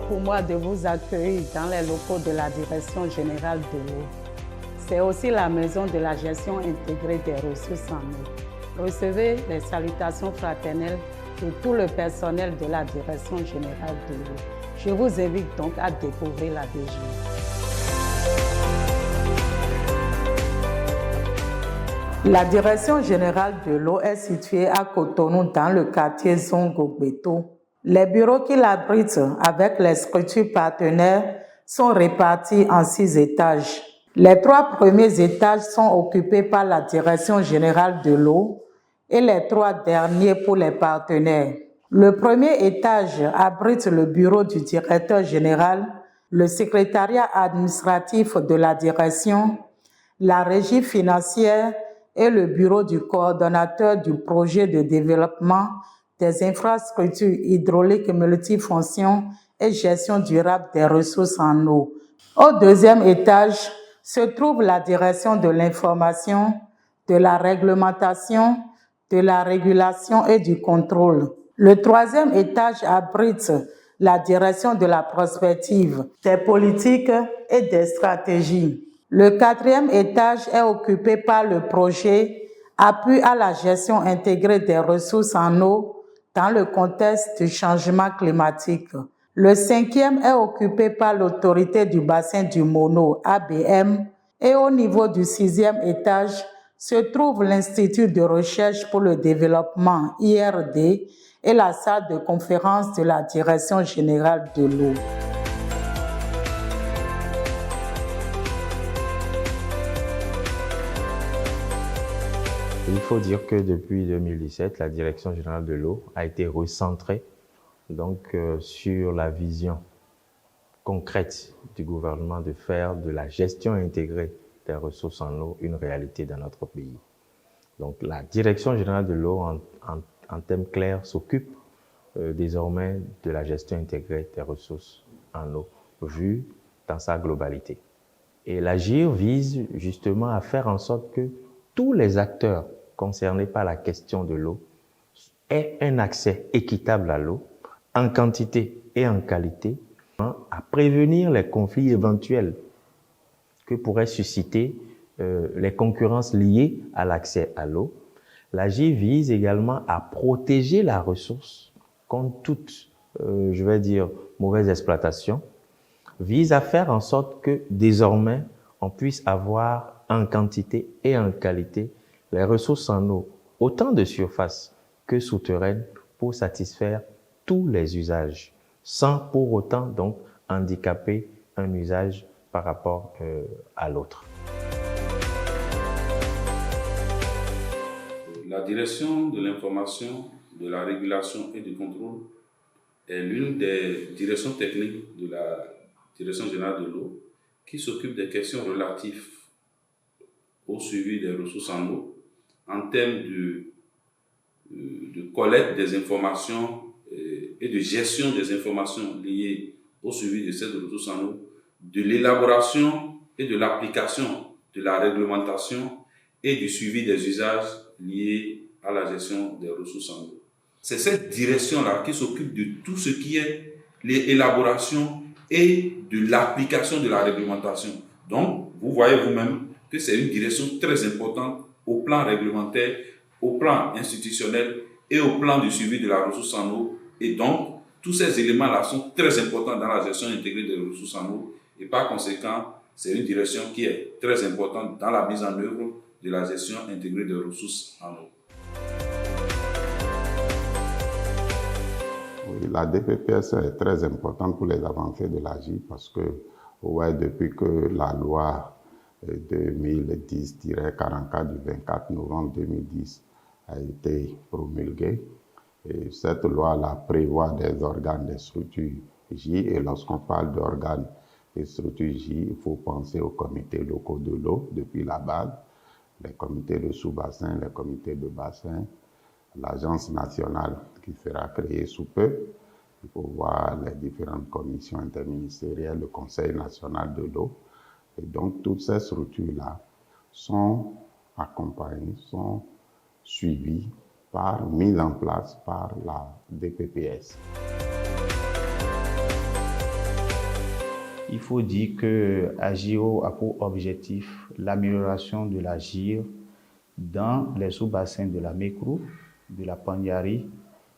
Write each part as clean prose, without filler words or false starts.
pour moi de vous accueillir dans les locaux de la Direction générale de l'eau. C'est aussi la maison de la gestion intégrée des ressources en eau. Recevez les salutations fraternelles de tout le personnel de la Direction générale de l'eau. Je vous invite donc à découvrir la DGI. La Direction générale de l'eau est située à Cotonou dans le quartier Zongo-Gbeto. Les bureaux qui l'abritent avec les structures partenaires sont répartis en 6 étages. Les 3 premiers étages sont occupés par la Direction générale de l'eau et les 3 derniers pour les partenaires. Le premier étage abrite le bureau du directeur général, le secrétariat administratif de la direction, la régie financière et le bureau du coordonnateur du projet de développement des infrastructures hydrauliques multifonctions et gestion durable des ressources en eau. Au deuxième étage se trouve la direction de l'information, de la réglementation, de la régulation et du contrôle. Le troisième étage abrite la direction de la prospective, des politiques et des stratégies. Le quatrième étage est occupé par le projet Appui à la gestion intégrée des ressources en eau dans le contexte du changement climatique. Le cinquième est occupé par l'autorité du bassin du Mono, ABM, et au niveau du 6e étage se trouve l'Institut de recherche pour le développement, IRD, et la salle de conférence de la Direction générale de l'eau. Il faut dire que depuis 2017, la Direction générale de l'eau a été recentrée sur la vision concrète du gouvernement de faire de la gestion intégrée des ressources en eau une réalité dans notre pays. Donc la Direction générale de l'eau, en termes clairs, s'occupe désormais de la gestion intégrée des ressources en eau, vue dans sa globalité. Et l'AGIR vise justement à faire en sorte que tous les acteurs concernés par la question de l'eau aient un accès équitable à l'eau, en quantité et en qualité, à prévenir les conflits éventuels que pourraient susciter les concurrences liées à l'accès à l'eau. L'AGIR vise également à protéger la ressource contre toute, mauvaise exploitation, vise à faire en sorte que désormais, on puisse avoir en quantité et en qualité les ressources en eau, autant de surface que souterraine, pour satisfaire tous les usages, sans pour autant donc handicaper un usage par rapport à l'autre. La direction de l'information, de la régulation et du contrôle est l'une des directions techniques de la Direction générale de l'eau qui s'occupe des questions relatives au suivi des ressources en eau en termes de collecte des informations et de gestion des informations liées au suivi de ces ressources en eau, de l'élaboration et de l'application de la réglementation et du suivi des usages liés à la gestion des ressources en eau. C'est cette direction-là qui s'occupe de tout ce qui est l'élaboration et de l'application de la réglementation. Donc, vous voyez vous-même que c'est une direction très importante au plan réglementaire, au plan institutionnel et au plan du suivi de la ressource en eau. Et donc, tous ces éléments-là sont très importants dans la gestion intégrée des ressources en eau. Et par conséquent, c'est une direction qui est très importante dans la mise en œuvre de la gestion intégrée des ressources en eau. Oui, la DPPS est très importante pour les avancées de l'AGIR parce que depuis que la loi 2010-44 du 24 novembre 2010 a été promulguée, et cette loi-là prévoit des organes, des structures J, et lorsqu'on parle d'organes et structures J, il faut penser aux comités locaux de l'eau depuis la base, les comités de sous-bassin, les comités de bassin, l'agence nationale qui sera créée sous peu. Il faut voir les différentes commissions interministérielles, le Conseil national de l'eau. Et donc, toutes ces structures-là sont accompagnées, sont suivies mises en place par la DPPS. Il faut dire que AGIRO a pour objectif l'amélioration de l'agir dans les sous-bassins de la Mékrou, de la Panyari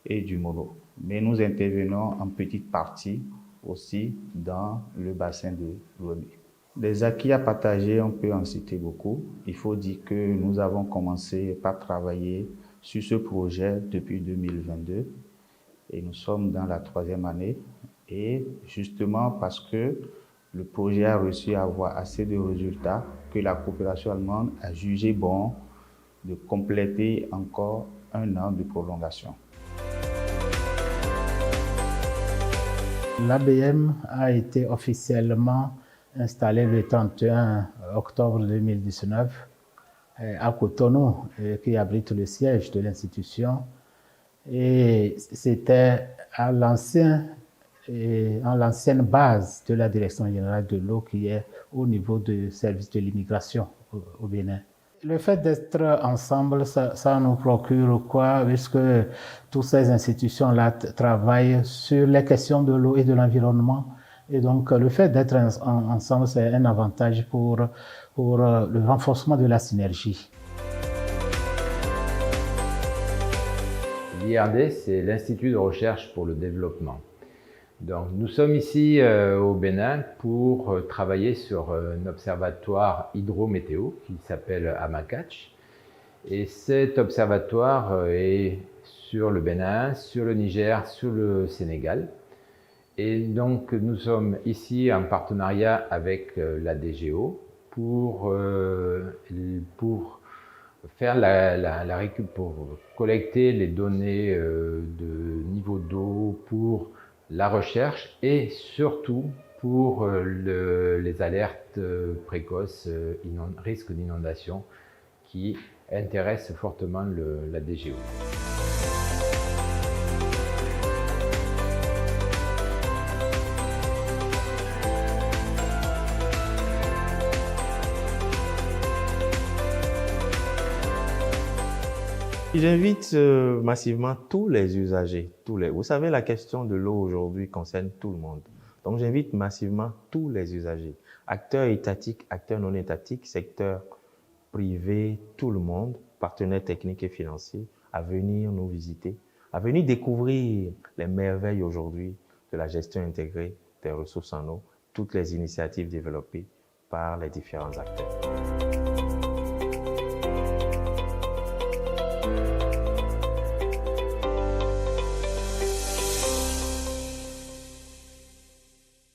et du Molo. Mais nous intervenons en petite partie aussi dans le bassin de Lomé. Les acquis à partager, on peut en citer beaucoup. Il faut dire que nous avons commencé par travailler sur ce projet depuis 2022 et nous sommes dans la 3e année. Et justement parce que le projet a réussi à avoir assez de résultats que la coopération allemande a jugé bon de compléter encore 1 an de prolongation. L'ABM a été officiellement installée le 31 octobre 2019 à Cotonou, qui abrite le siège de l'institution. Et c'était à l'ancienne base de la Direction générale de l'eau qui est au niveau du service de l'immigration au Bénin. Le fait d'être ensemble, ça nous procure quoi? Puisque toutes ces institutions-là travaillent sur les questions de l'eau et de l'environnement. Et donc, le fait d'être ensemble, c'est un avantage pour le renforcement de la synergie. L'IRD, c'est l'Institut de recherche pour le développement. Donc, nous sommes ici au Bénin pour travailler sur un observatoire hydrométéo qui s'appelle Amakach. Et cet observatoire est sur le Bénin, sur le Niger, sur le Sénégal. Et donc, nous sommes ici en partenariat avec la DGO pour collecter les données de niveau d'eau pour la recherche et surtout pour les alertes précoces risque d'inondation qui intéressent fortement la DGO. J'invite massivement tous les usagers, Vous savez, la question de l'eau aujourd'hui concerne tout le monde. Donc, j'invite massivement tous les usagers, acteurs étatiques, acteurs non étatiques, secteurs privés, tout le monde, partenaires techniques et financiers, à venir nous visiter, à venir découvrir les merveilles aujourd'hui de la gestion intégrée des ressources en eau, toutes les initiatives développées par les différents acteurs.